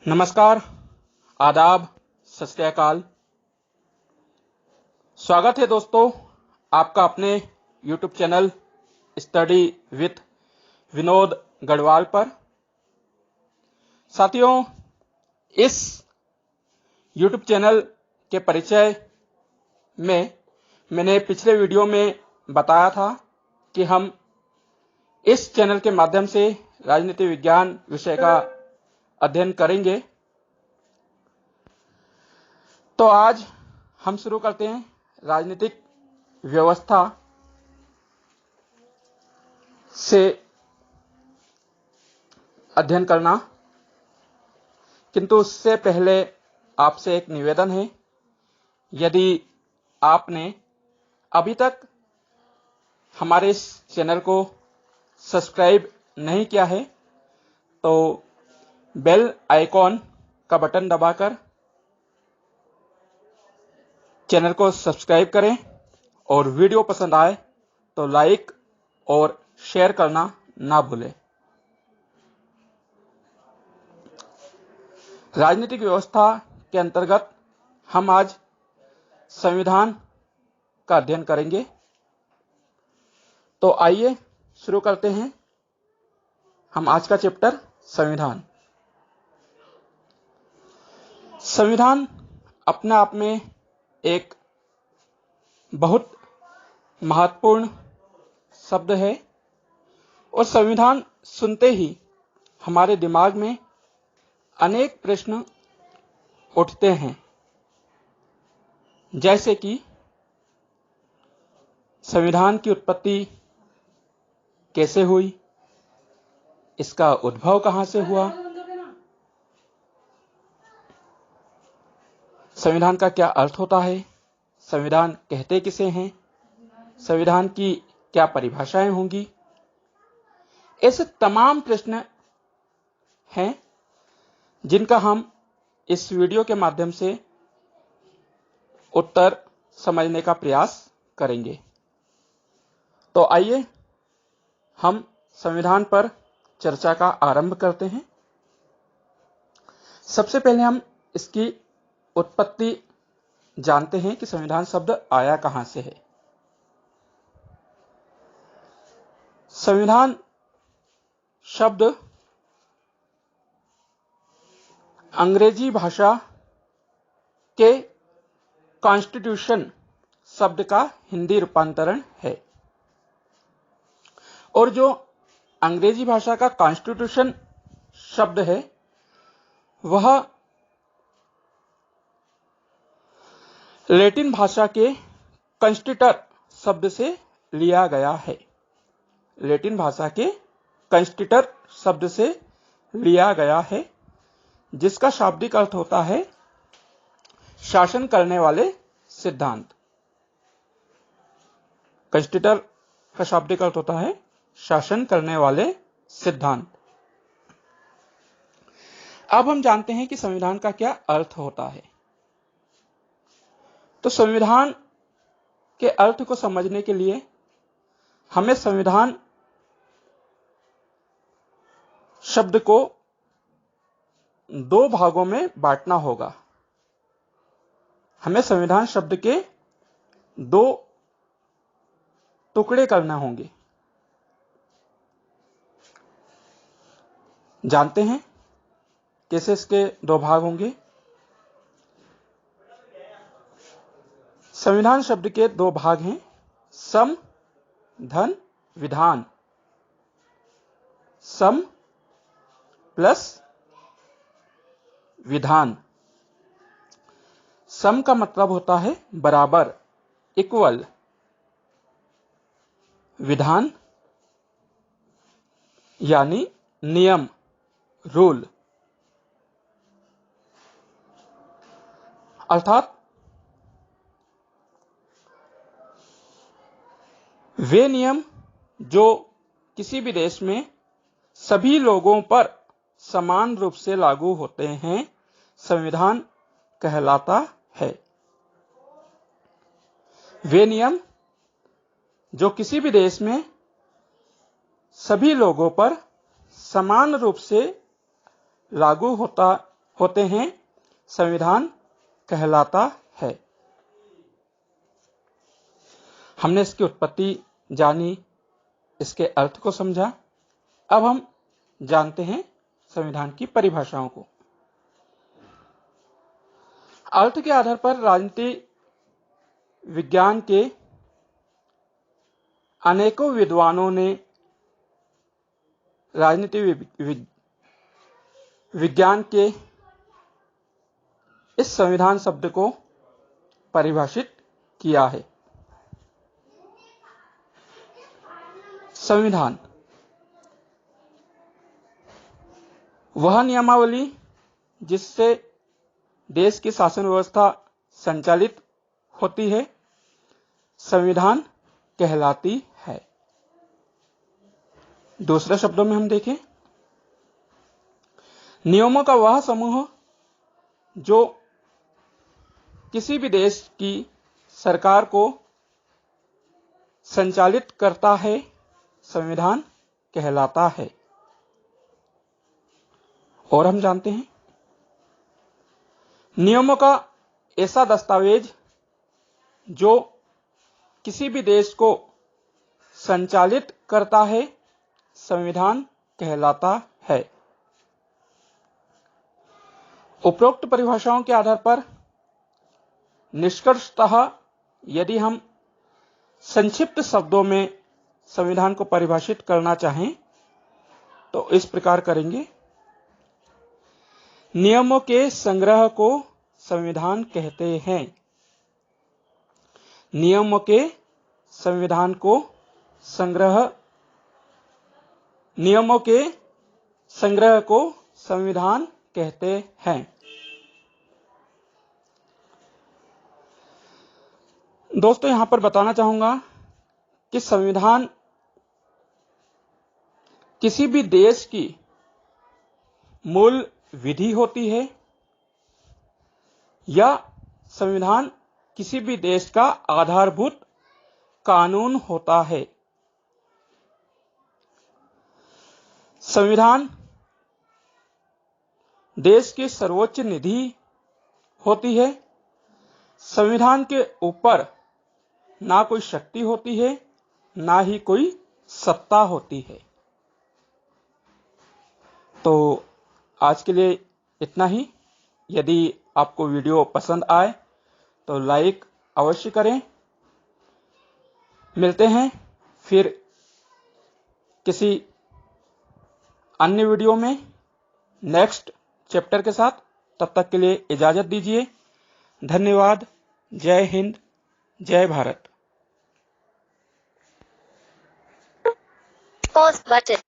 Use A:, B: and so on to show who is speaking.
A: नमस्कार, आदाब, सत श्री अकाल। स्वागत है दोस्तों आपका अपने YouTube channel study with Vinod Garhwal पर। साथियों, इस YouTube चैनल के परिचय में मैंने पिछले वीडियो में बताया था कि हम इस चैनल के माध्यम से राजनीति विज्ञान विषय का अध्ययन करेंगे। तो आज हम शुरू करते हैं राजनीतिक व्यवस्था से अध्ययन करना। किंतु उससे पहले आपसे एक निवेदन है, यदि आपने अभी तक हमारे इस चैनल को सब्सक्राइब नहीं किया है तो बेल आइकॉन का बटन दबाकर चैनल को सब्सक्राइब करें और वीडियो पसंद आए तो लाइक और शेयर करना ना भूलें। राजनीतिक व्यवस्था के अंतर्गत हम आज संविधान का अध्ययन करेंगे। तो आइए शुरू करते हैं हम आज का चैप्टर संविधान। संविधान अपने आप में एक बहुत महत्वपूर्ण शब्द है और संविधान सुनते ही हमारे दिमाग में अनेक प्रश्न उठते हैं, जैसे कि संविधान की उत्पत्ति कैसे हुई, इसका उद्भव कहां से हुआ, संविधान का क्या अर्थ होता है, संविधान कहते किसे हैं, संविधान की क्या परिभाषाएं होंगी। ऐसे तमाम प्रश्न हैं जिनका हम इस वीडियो के माध्यम से उत्तर समझने का प्रयास करेंगे। तो आइए हम संविधान पर चर्चा का आरंभ करते हैं। सबसे पहले हम इसकी उत्पत्ति जानते हैं कि संविधान शब्द आया कहां से है। संविधान शब्द अंग्रेजी भाषा के कॉन्स्टिट्यूशन शब्द का हिंदी रूपांतरण है और जो अंग्रेजी भाषा का कॉन्स्टिट्यूशन शब्द है वह लैटिन भाषा के कंस्टिटर शब्द से लिया गया है। लैटिन भाषा के कंस्टिटर शब्द से लिया गया है, जिसका शाब्दिक अर्थ होता है शासन करने वाले सिद्धांत। कंस्टिटर का शाब्दिक अर्थ होता है शासन करने वाले सिद्धांत। अब हम जानते हैं कि संविधान का क्या अर्थ होता है। तो संविधान के अर्थ को समझने के लिए हमें संविधान शब्द को दो भागों में बांटना होगा। हमें संविधान शब्द के दो टुकड़े करना होंगे। जानते हैं कैसे इसके दो भाग होंगे। संविधान शब्द के दो भाग हैं, सम धन विधान। सम प्लस विधान। सम का मतलब होता है बराबर, इक्वल। विधान यानी नियम, रूल। अर्थात वे नियम जो किसी भी देश में सभी लोगों पर समान रूप से लागू होते हैं, संविधान कहलाता है। वे नियम जो किसी भी देश में सभी लोगों पर समान रूप से लागू होते हैं संविधान कहलाता है। हमने इसकी उत्पत्ति जानी, इसके अर्थ को समझा। अब हम जानते हैं संविधान की परिभाषाओं को। अर्थ के आधार पर राजनीति विज्ञान के अनेकों विद्वानों ने राजनीति विज्ञान के इस संविधान शब्द को परिभाषित किया है। संविधान वह नियमावली जिससे देश की शासन व्यवस्था संचालित होती है, संविधान कहलाती है। दूसरे शब्दों में हम देखें, नियमों का वह समूह जो किसी भी देश की सरकार को संचालित करता है, संविधान कहलाता है। और हम जानते हैं, नियमों का ऐसा दस्तावेज जो किसी भी देश को संचालित करता है, संविधान कहलाता है। उपरोक्त परिभाषाओं के आधार पर निष्कर्षतः यदि हम संक्षिप्त शब्दों में संविधान को परिभाषित करना चाहें तो इस प्रकार करेंगे। नियमों के संग्रह को संविधान कहते हैं। नियमों के संविधान को नियमों के संग्रह को संविधान कहते हैं। दोस्तों, यहां पर बताना चाहूंगा कि संविधान किसी भी देश की मूल विधि होती है या संविधान किसी भी देश का आधारभूत कानून होता है। संविधान देश की सर्वोच्च निधि होती है। संविधान के ऊपर ना कोई शक्ति होती है, ना ही कोई सत्ता होती है। तो आज के लिए इतना ही। यदि आपको वीडियो पसंद आए तो लाइक अवश्य करें। मिलते हैं फिर किसी अन्य वीडियो में नेक्स्ट चैप्टर के साथ। तब तक के लिए इजाजत दीजिए। धन्यवाद। जय हिंद, जय भारत।
B: Pause button.